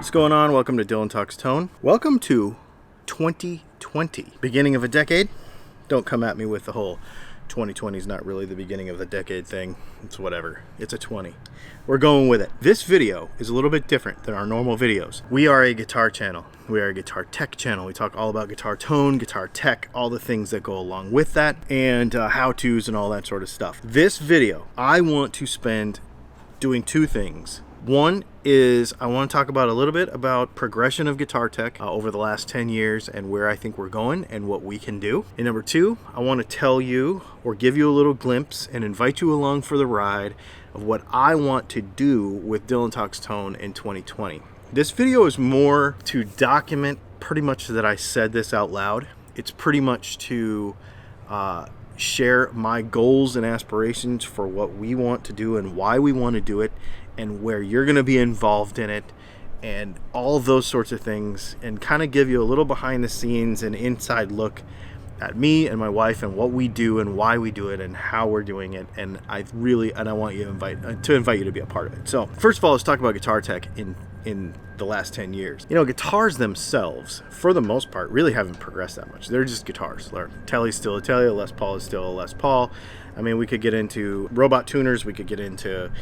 What's going on? Welcome to Dylan Talks Tone. Welcome to 2020. Beginning of a decade. Don't come at me with the whole 2020 is not really the beginning of the decade thing. It's whatever. It's a 20. We're going with it. This video is a little bit different than our normal videos. We are a guitar channel. We are a guitar tech channel. We talk all about guitar tone, guitar tech, all the things that go along with that, and how-tos and all that sort of stuff. This video, I want to spend doing two things. One is I want to talk about a little bit about progression of guitar tech over the last 10 years and where I think we're going and what we can do. And number two, I want to tell you or give you a little glimpse and invite you along for the ride of what I want to do with Dylan Talks Tone in 2020. This video is more to document pretty much that I said this out loud. It's pretty much to share my goals and aspirations for what we want to do and why we want to do it, and where you're going to be involved in it, and all of those sorts of things, and kind of give you a little behind the scenes and inside look at me and my wife and what we do and why we do it and how we're doing it. And I want you to invite you to be a part of it. So first of all, let's talk about guitar tech in the last 10 years. You know, guitars themselves, for the most part, really haven't progressed that much. They're just guitars. Telly's still a Telly, a Les Paul is still a Les Paul. I mean, we could get into robot tuners, we could get into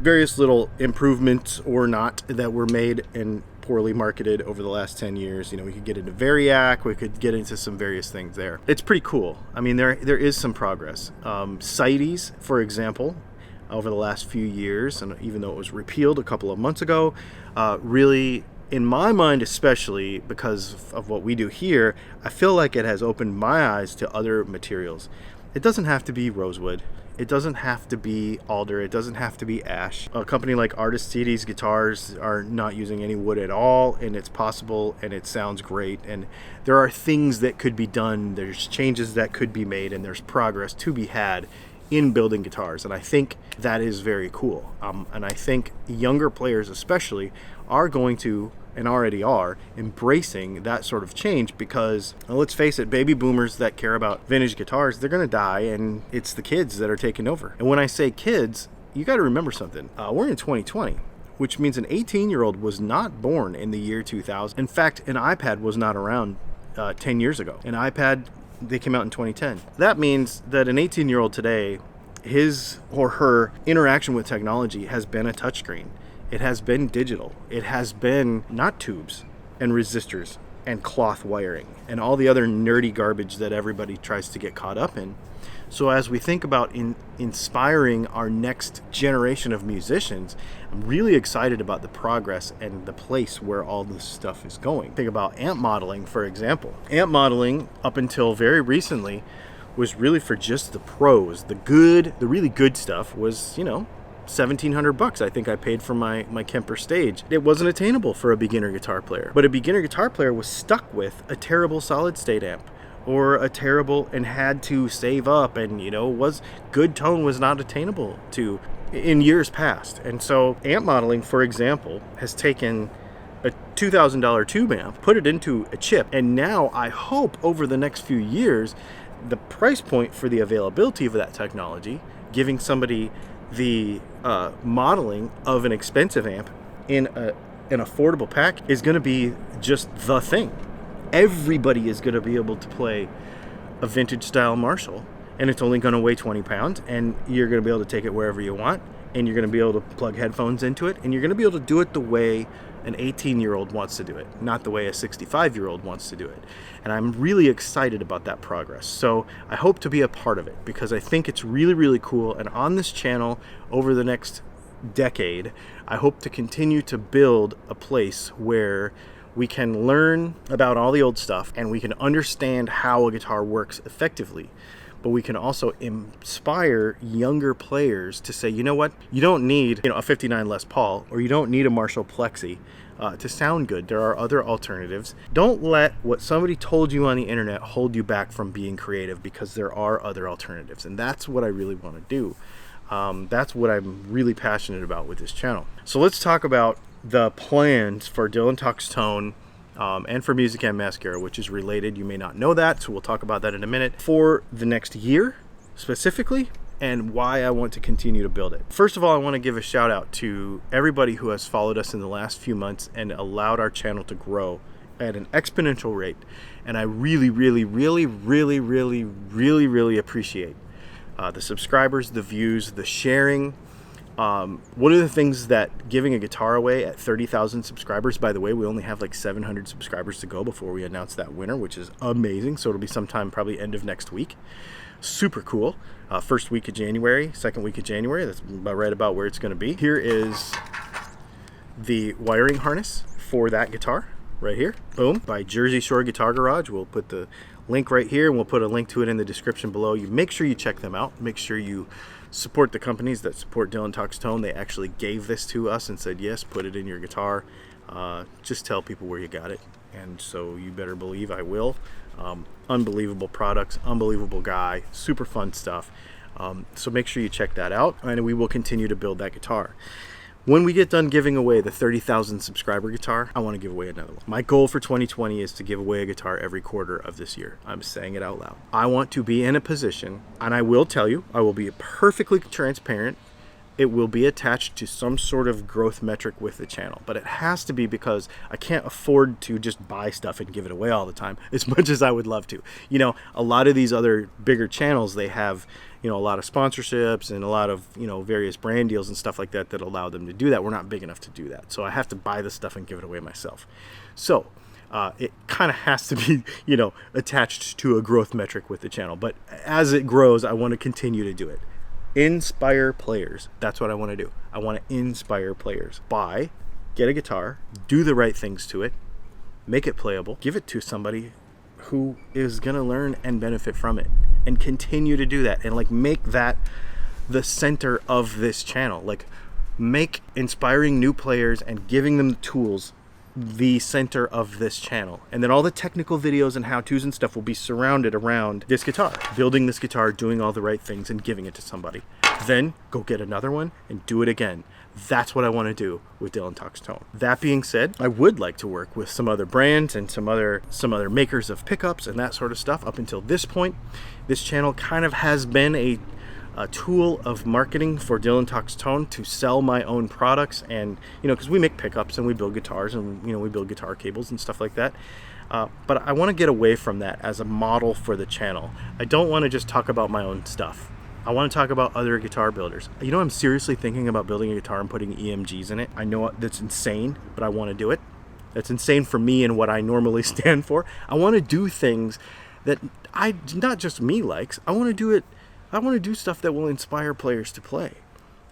various little improvements or not that were made and poorly marketed over the last 10 years. You know, we could get into Variac, we could get into some various things there. It's pretty cool. I mean, there is some progress. CITES, for example, over the last few years, and even though it was repealed a couple of months ago, really, in my mind especially, because of what we do here, I feel like it has opened my eyes to other materials. It doesn't have to be rosewood. It doesn't have to be alder. It doesn't have to be ash. A company like Artist CD's guitars are not using any wood at all, and it's possible, and it sounds great. And there are things that could be done. There's changes that could be made, and there's progress to be had in building guitars. And I think that is very cool. And I think younger players especially are going to, and already are, embracing that sort of change because, well, let's face it, baby boomers that care about vintage guitars, they're going to die, and it's the kids that are taking over. And when I say kids, you got to remember something. We're in 2020, which means an 18-year-old was not born in the year 2000. In fact, an iPad was not around 10 years ago. An iPad, they came out in 2010. That means that an 18-year-old today, his or her interaction with technology has been a touchscreen. It has been digital. It has been not tubes and resistors and cloth wiring and all the other nerdy garbage that everybody tries to get caught up in. So as we think about inspiring our next generation of musicians, I'm really excited about the progress and the place where all this stuff is going. Think about amp modeling, for example. Amp modeling, up until very recently, was really for just the pros. The really good stuff was, you know, $1,700 I think I paid for my Kemper stage. It wasn't attainable for a beginner guitar player, but a beginner guitar player was stuck with a terrible solid state amp or a terrible, and had to save up, and you know, good tone was not attainable to in years past. And so amp modeling, for example, has taken a $2,000 tube amp, put it into a chip, and now I hope over the next few years the price point for the availability of that technology, giving somebody the modeling of an expensive amp in an affordable pack, is going to be just the thing. Everybody is going to be able to play a vintage style Marshall, and it's only going to weigh 20 pounds, and you're going to be able to take it wherever you want, and you're going to be able to plug headphones into it, and you're going to be able to do it the way an 18-year-old wants to do it, not the way a 65-year-old wants to do it. And I'm really excited about that progress. So I hope to be a part of it because I think it's really, really cool. And on this channel, over the next decade, I hope to continue to build a place where we can learn about all the old stuff and we can understand how a guitar works effectively. But we can also inspire younger players to say, you know what, you don't need a 59 Les Paul, or you don't need a Marshall Plexi to sound good. There are other alternatives. Don't let what somebody told you on the internet hold you back from being creative, because there are other alternatives. And that's what I really want to do. That's what I'm really passionate about with this channel. So let's talk about the plans for Dylan Talks Tone and for Music and Mascara, which is related. You may not know that, so we'll talk about that in a minute. For the next year, specifically, and why I want to continue to build it. First of all, I want to give a shout out to everybody who has followed us in the last few months and allowed our channel to grow at an exponential rate. And I really, really, really, really, really, really, really appreciate the subscribers, the views, the sharing. One of the things that giving a guitar away at 30,000 subscribers, by the way, we only have like 700 subscribers to go before we announce that winner, which is amazing. So it'll be sometime probably end of next week. Super cool. First week of January, second week of January. That's right about where it's going to be. Here is the wiring harness for that guitar right here. Boom. By Jersey Shore Guitar Garage. We'll put the link right here, and we'll put a link to it in the description below. You make sure you check them out. Make sure you support the companies that support Dylan Talks Tone. They actually gave this to us and said, yes, put it in your guitar. Just tell people where you got it. And so you better believe I will. Unbelievable products, unbelievable guy, super fun stuff. So make sure you check that out, and we will continue to build that guitar. When we get done giving away the 30,000 subscriber guitar, I want to give away another one. My goal for 2020 is to give away a guitar every quarter of this year. I'm saying it out loud. I want to be in a position, and I will tell you, I will be perfectly transparent. It will be attached to some sort of growth metric with the channel, but it has to be, because I can't afford to just buy stuff and give it away all the time as much as I would love to. You know, a lot of these other bigger channels, they have, you know, a lot of sponsorships and a lot of, you know, various brand deals and stuff like that that allow them to do that. We're not big enough to do that. So I have to buy the stuff and give it away myself. So it kind of has to be, you know, attached to a growth metric with the channel. But as it grows, I want to continue to do it. Inspire players. That's what I want to do. I want to inspire players. Get a guitar, do the right things to it, make it playable, give it to somebody who is going to learn and benefit from it, and continue to do that, and like make that the center of this channel. Like, make inspiring new players and giving them the tools the center of this channel. And then all the technical videos and how-tos and stuff will be surrounded around this guitar, building this guitar, doing all the right things, and giving it to somebody. Then go get another one and do it again. That's what I want to do with Dylan Talks Tone. That being said, I would like to work with some other brands and some other makers of pickups and that sort of stuff. Up until this point, this channel kind of has been a tool of marketing for Dylan Talks Tone to sell my own products, and, you know, because we make pickups and we build guitars and, you know, we build guitar cables and stuff like that. But I want to get away from that as a model for the channel. I don't want to just talk about my own stuff. I want to talk about other guitar builders. You know, I'm seriously thinking about building a guitar and putting EMGs in it. I know that's insane, but I want to do it. That's insane for me and what I normally stand for. I want to do things that not just me likes. I want to do it. I want to do stuff that will inspire players to play.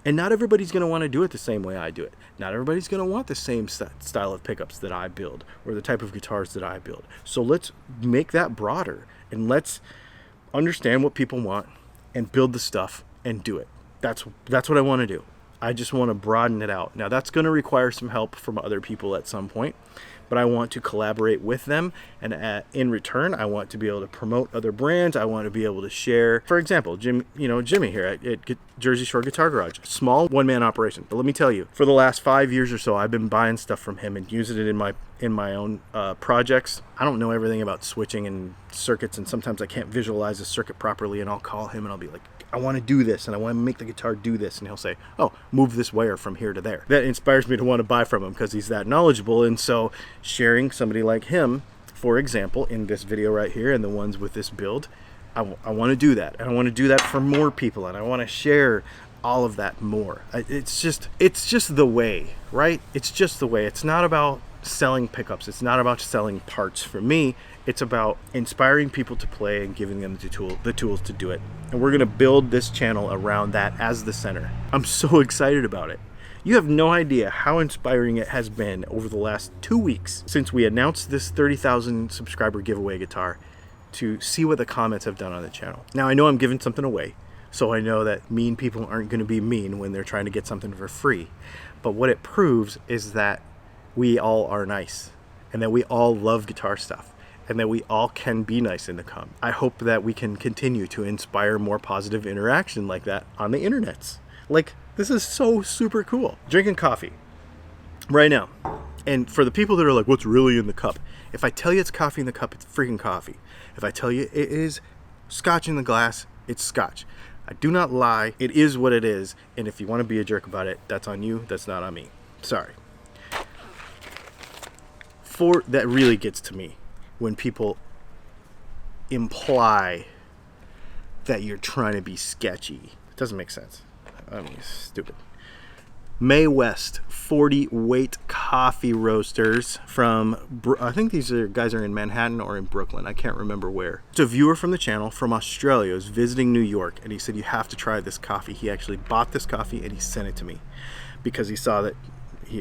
And not everybody's going to want to do it the same way I do it. Not everybody's going to want the same style of pickups that I build or the type of guitars that I build. So let's make that broader, and let's understand what people want and build the stuff and do it. That's what I want to do. I just want to broaden it out. Now, that's going to require some help from other people at some point, but I want to collaborate with them, and in return, I want to be able to promote other brands. I want to be able to share, for example, Jimmy here at Jersey Shore Guitar Garage, small one-man operation. But let me tell you, for the last 5 years or so, I've been buying stuff from him and using it in my own projects. I don't know everything about switching and circuits, and sometimes I can't visualize a circuit properly, and I'll call him and I'll be like, I want to do this, and I want to make the guitar do this, and he'll say, oh, move this wire from here to there. That inspires me to want to buy from him because he's that knowledgeable. And so sharing somebody like him, for example, in this video right here and the ones with this build, I want to do that, and I want to do that for more people, and I want to share all of that more. It's just the way, right? It's just the way. It's not about selling pickups. It's not about selling parts. For me, it's about inspiring people to play and giving them the tools to do it. And we're going to build this channel around that as the center. I'm so excited about it. You have no idea how inspiring it has been over the last 2 weeks since we announced this 30,000 subscriber giveaway guitar to see what the comments have done on the channel. Now, I know I'm giving something away, so I know that mean people aren't going to be mean when they're trying to get something for free. But what it proves is that we all are nice, and that we all love guitar stuff, and that we all can be nice in the comments. I hope that we can continue to inspire more positive interaction like that on the internets. Like, this is so super cool. Drinking coffee right now. And for the people that are like, what's really in the cup? If I tell you it's coffee in the cup, it's freaking coffee. If I tell you it is scotch in the glass, it's scotch. I do not lie. It is what it is. And if you want to be a jerk about it, that's on you. That's not on me. Sorry. That really gets to me when people imply that you're trying to be sketchy. It doesn't make sense. I mean, it's stupid. May West 40 weight coffee roasters from, I think these guys are in Manhattan or in Brooklyn. I can't remember where. It's a viewer from the channel from Australia who's visiting New York, and he said, you have to try this coffee. He actually bought this coffee and he sent it to me because he saw that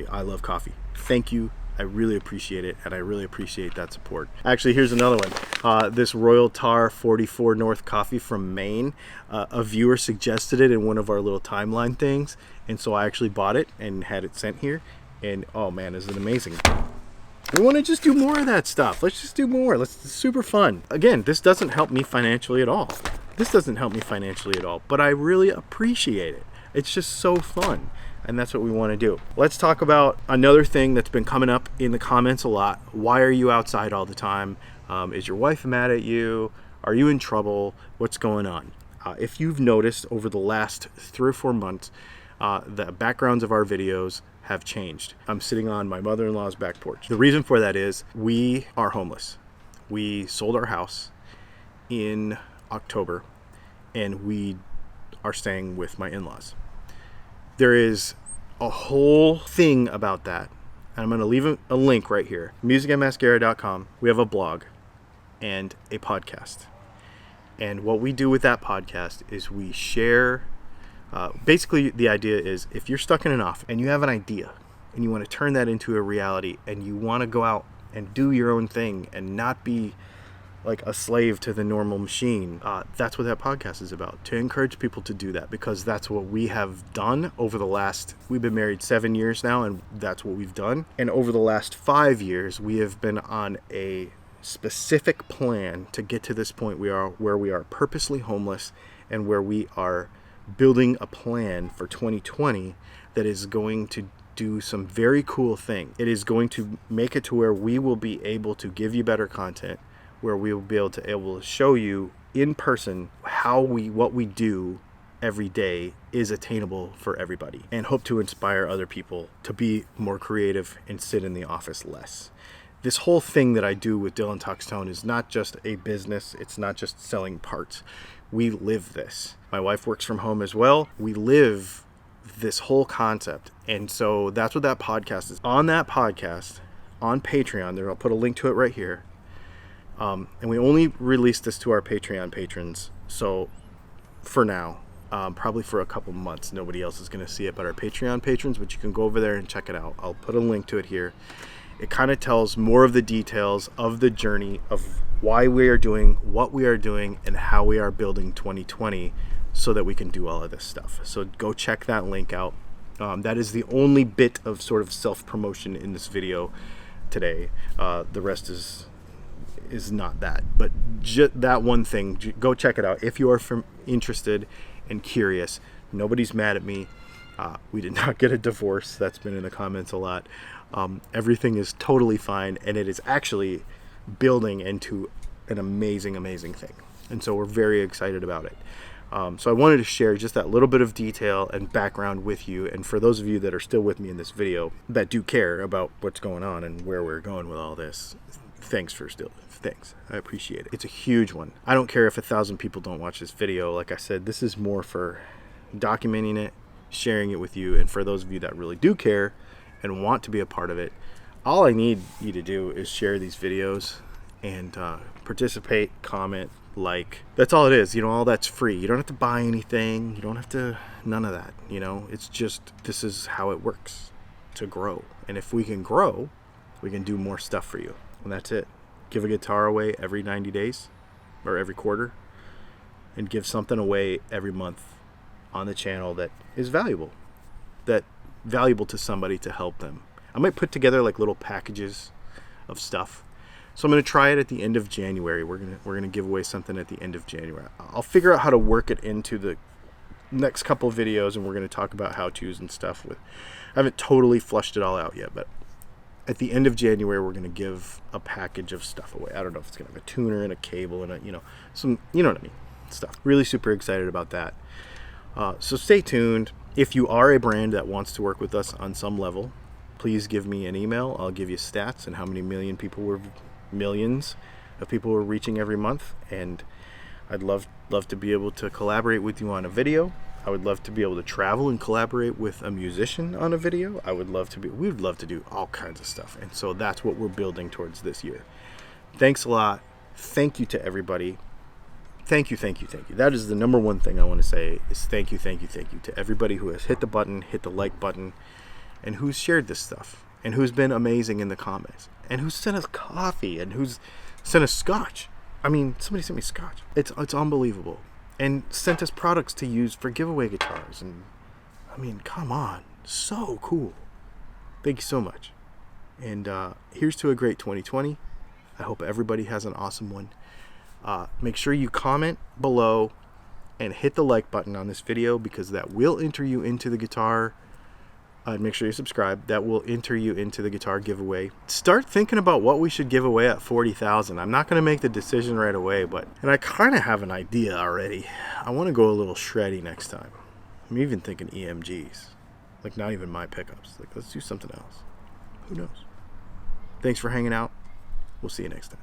I love coffee. Thank you. I really appreciate it, and I really appreciate that support. Actually, here's another one. This Royal Tar 44 North coffee from Maine. A viewer suggested it in one of our little timeline things, and so I actually bought it and had it sent here. And oh man, is it amazing. We want to just do more of that stuff. Let's just do more. It's super fun. Again, this doesn't help me financially at all. But I really appreciate it. It's just so fun. And that's what we want to do. Let's talk about another thing that's been coming up in the comments a lot. Why are you outside all the time? Is your wife mad at you? Are you in trouble? What's going on? If you've noticed over the last 3 or 4 months, the backgrounds of our videos have changed. I'm sitting on my mother-in-law's back porch. The reason for that is we are homeless. We sold our house in October, and we are staying with my in-laws. There is a whole thing about that. And I'm going to leave a link right here. musicandmascara.com. We have a blog and a podcast. And what we do with that podcast is we share. Basically, the idea is if you're stuck in an office and you have an idea and you want to turn that into a reality and you want to go out and do your own thing and not be like a slave to the normal machine, that's what that podcast is about, to encourage people to do that, because that's what we have done over the last, we've been married 7 years now, and that's what we've done. And over the last 5 years, we have been on a specific plan to get to this point where we are purposely homeless, and where we are building a plan for 2020 that is going to do some very cool things. It is going to make it to where we will be able to give you better content, where we will be able to show you in person what we do every day is attainable for everybody, and hope to inspire other people to be more creative and sit in the office less. This whole thing that I do with Dylan Talks Tone is not just a business. It's not just selling parts. We live this. My wife works from home as well. We live this whole concept. And so that's what that podcast is. On that podcast, on Patreon, there, I'll put a link to it right here. And we only release this to our Patreon patrons. So for now, probably for a couple months, nobody else is going to see it but our Patreon patrons, but you can go over there and check it out. I'll put a link to it here. It kind of tells more of the details of the journey of why we are doing what we are doing and how we are building 2020 so that we can do all of this stuff. So go check that link out. That is the only bit of sort of self-promotion in this video today. The rest is not that, but that one thing, go check it out if you are interested and curious. Nobody's mad at me. We did not get a divorce. That's been in the comments a lot. Everything is totally fine, and it is actually building into an amazing thing, and so we're very excited about it. So I wanted to share just that little bit of detail and background with you, and for those of you that are still with me in this video that do care about what's going on and where we're going with all this, thanks. I appreciate it. It's a huge one. I don't care if 1,000 people don't watch this video. Like I said, this is more for documenting it, sharing it with you, and for those of you that really do care and want to be a part of it, all I need you to do is share these videos and participate, comment, like. That's all it is. All that's free. You don't have to buy anything. You don't have to, none of that. It's just, this is how it works to grow. And if we can grow, we can do more stuff for you. And that's it. Give a guitar away every 90 days or every quarter, and give something away every month on the channel that is valuable to somebody, to help them. I might put together like little packages of stuff. So I'm going to try it at the end of January. We're going to give away something at the end of January. I'll figure out how to work it into the next couple of videos, and we're going to talk about how-tos and stuff. I haven't totally flushed it all out yet, but at the end of January, we're going to give a package of stuff away. I don't know if it's going to have a tuner and a cable and some, you know what I mean. stuff. Really super excited about that. So stay tuned. If you are a brand that wants to work with us on some level, please give me an email. I'll give you stats and how many millions of people we're reaching every month. And I'd love to be able to collaborate with you on a video. I would love to be able to travel and collaborate with a musician on a video. We would love to do all kinds of stuff. And so that's what we're building towards this year. Thanks a lot. Thank you to everybody. Thank you. That is the number one thing I want to say is thank you to everybody who has hit the button, hit the like button, and who's shared this stuff, and who's been amazing in the comments, and who's sent us coffee, and who's sent us scotch. I mean, somebody sent me scotch. It's unbelievable. And sent us products to use for giveaway guitars. And I mean, come on. So cool. Thank you so much. And here's to a great 2020. I hope everybody has an awesome one. Make sure you comment below and hit the like button on this video, because that will enter you into the guitar. Make sure you subscribe. That will enter you into the guitar giveaway. Start thinking about what we should give away at 40,000. I'm not going to make the decision right away, and I kind of have an idea already. I want to go a little shreddy next time. I'm even thinking EMGs. Like, not even my pickups. Like, let's do something else. Who knows? Thanks for hanging out. We'll see you next time.